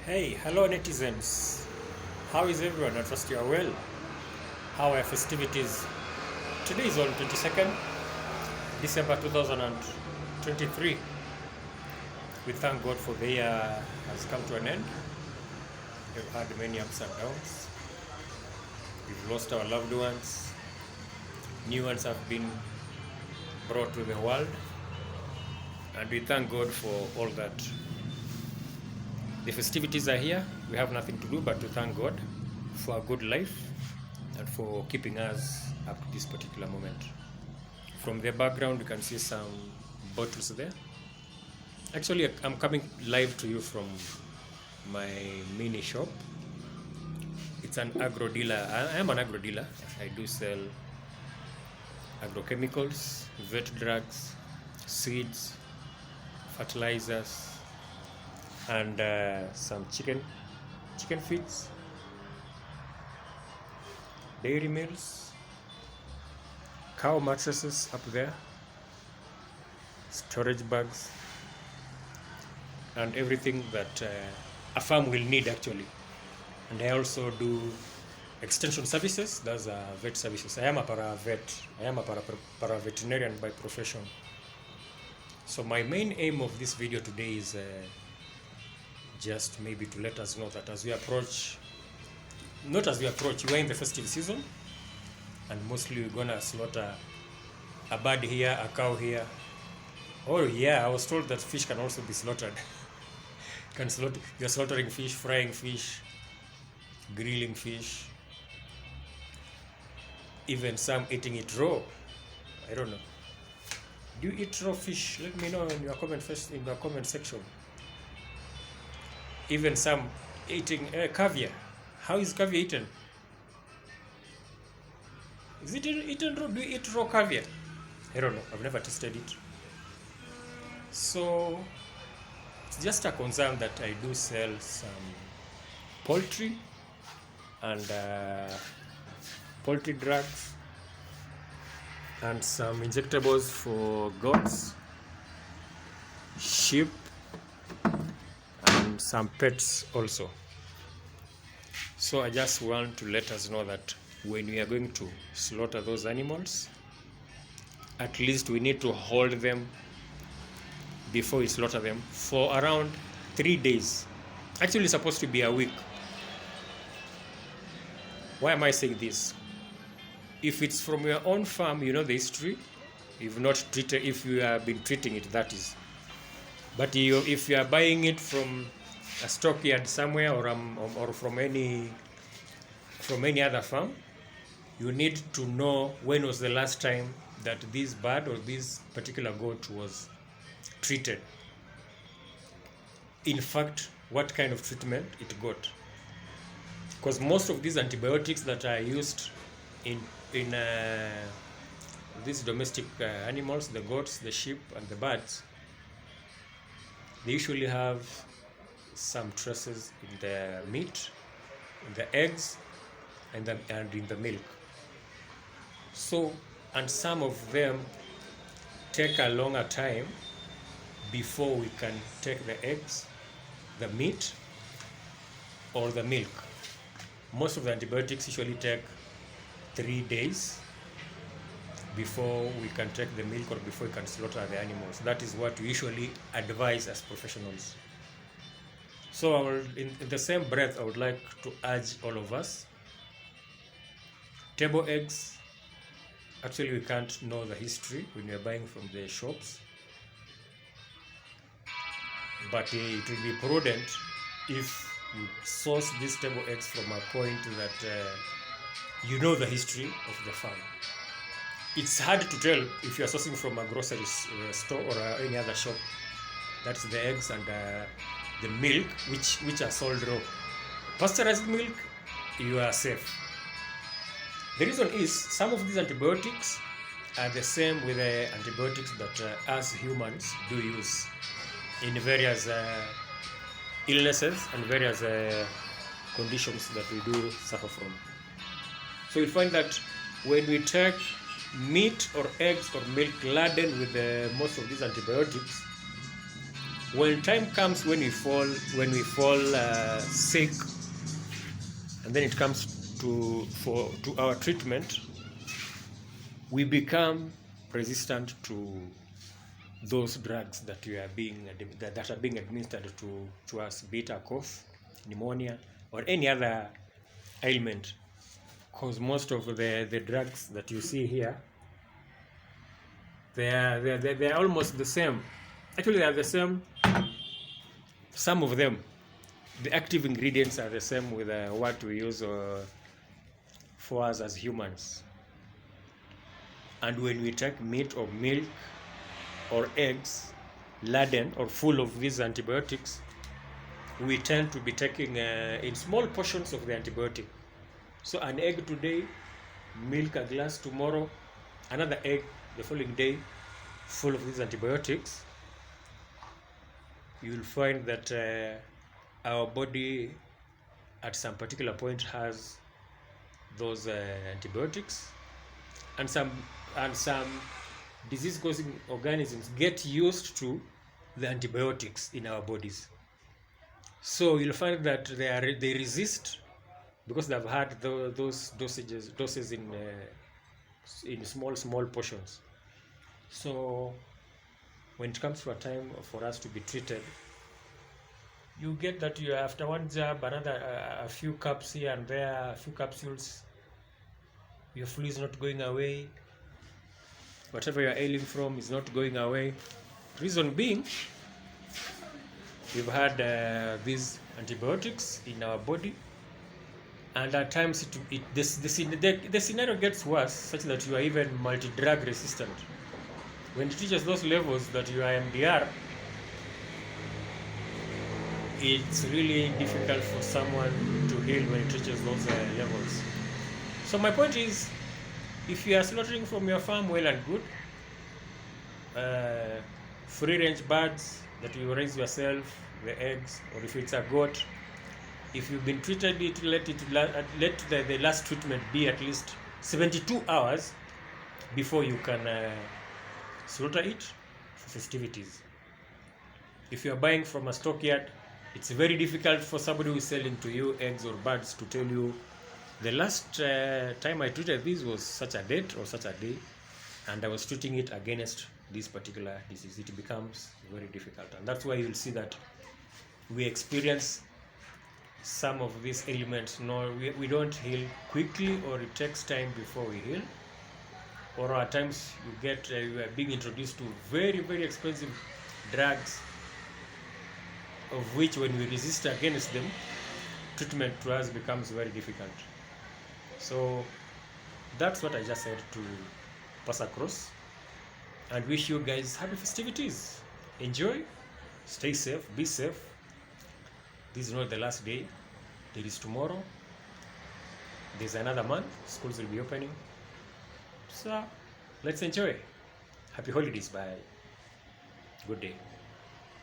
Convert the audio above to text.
Hey, hello netizens. How is everyone? I trust you are well. How are festivities? Today is on 22nd December 2023. We thank God for the year has come to an end. We've had many ups and downs. We've lost our loved ones. New ones have been brought to the world. And we thank God for all that. The festivities are here. We have nothing to do but to thank God for a good life and for keeping us up to this particular moment. From the background, you can see some bottles there. Actually, I'm coming live to you from my mini shop. It's an agro dealer. I am an agro dealer. I do sell agrochemicals, vet drugs, seeds, fertilizers, and some chicken feeds, dairy meals, cow mattresses up there, storage bags, and everything that a farm will need actually. And I also do extension services. Those are vet services. I am a para-vet. I am a para-veterinarian by profession. So my main aim of this video today is just maybe to let us know that as we approach, we're in the festive season, and mostly we're gonna slaughter a bird here, a cow here. Oh yeah, I was told that fish can also be slaughtered. You're slaughtering fish, frying fish, grilling fish, even some eating it raw. I don't know. Do you eat raw fish? Let me know in your comment section. Even some eating caviar. How is caviar eaten? Is it eaten raw? Do you eat raw caviar? I don't know. I've never tasted it. So it's just a concern that I do sell some poultry and poultry drugs and some injectables for goats, sheep, and some pets also. So I just want to let us know that when we are going to slaughter those animals, at least we need to hold them before we slaughter them for around 3 days. Actually, it's supposed to be a week. Why am I saying this? If it's from your own farm, you know the history. If you have been treating it, that is. But if you are buying it from a stockyard somewhere or from any other farm, you need to know when was the last time that this bird or this particular goat was treated. In fact, what kind of treatment it got. Because most of these antibiotics that are used in these domestic animals, the goats, the sheep, and the birds, they usually have some traces in the meat, in the eggs, and in the milk. So, and some of them take a longer time before we can take the eggs, the meat, or the milk. Most of the antibiotics usually take 3 days before we can take the milk or before we can slaughter the animals. That is what we usually advise as professionals. So in the same breath, I would like to urge all of us, table eggs, actually we can't know the history when you're buying from the shops, but it will be prudent if you source these table eggs from a point that you know the history of the farm. It's hard to tell if you are sourcing from a grocery store or any other shop. That's the eggs and the milk which are sold raw. Pasteurized milk, you are safe. The reason is some of these antibiotics are the same with the antibiotics that us humans do use in various illnesses and various conditions that we do suffer from. So you'll find that when we take meat or eggs or milk laden with most of these antibiotics, When time comes when we fall sick, and then it comes to our treatment, we become resistant to those drugs that are being administered to us, be it a cough, pneumonia, or any other ailment. Because most of the drugs that you see here, they're almost the same. Actually, they are the same. Some of them, the active ingredients are the same with what we use for us as humans. And when we take meat or milk or eggs laden or full of these antibiotics, we tend to be taking in small portions of the antibiotic. So an egg today, milk a glass tomorrow, another egg the following day, full of these antibiotics. You'll find that our body at some particular point has those antibiotics, and some disease-causing organisms get used to the antibiotics in our bodies. So you'll find that they resist because they've had those doses in small portions. So when it comes to a time for us to be treated, you get that you after one jab, another a few cups here and there, a few capsules. Your flu is not going away. Whatever you're ailing from is not going away. Reason being, we've had these antibiotics in our body, and at times the scenario gets worse, such that you are even multi-drug resistant. When it reaches those levels that you are MDR, it's really difficult for someone to heal when it reaches those levels. So my point is, if you are slaughtering from your farm, well and good. Free-range birds that you raise yourself, the eggs, or if it's a goat, if you've been treated it, let the last treatment be at least 72 hours before you can slaughter it for festivities. If you are buying from a stockyard, it's very difficult for somebody who is selling to you eggs or birds to tell you the last time I treated this was such a date or such a day, and I was treating it against this particular disease. It becomes very difficult, and that's why you'll see that we experience some of these ailments. No, we don't heal quickly, or it takes time before we heal, or at times you are being introduced to very expensive drugs, of which when we resist against them, treatment to us becomes very difficult. So that's what I just said to pass across, and wish you guys happy festivities. Enjoy, stay safe, be safe. This is not the last day. There is tomorrow. There's another month. Schools will be opening. So let's enjoy. Happy holidays. Bye. Good day.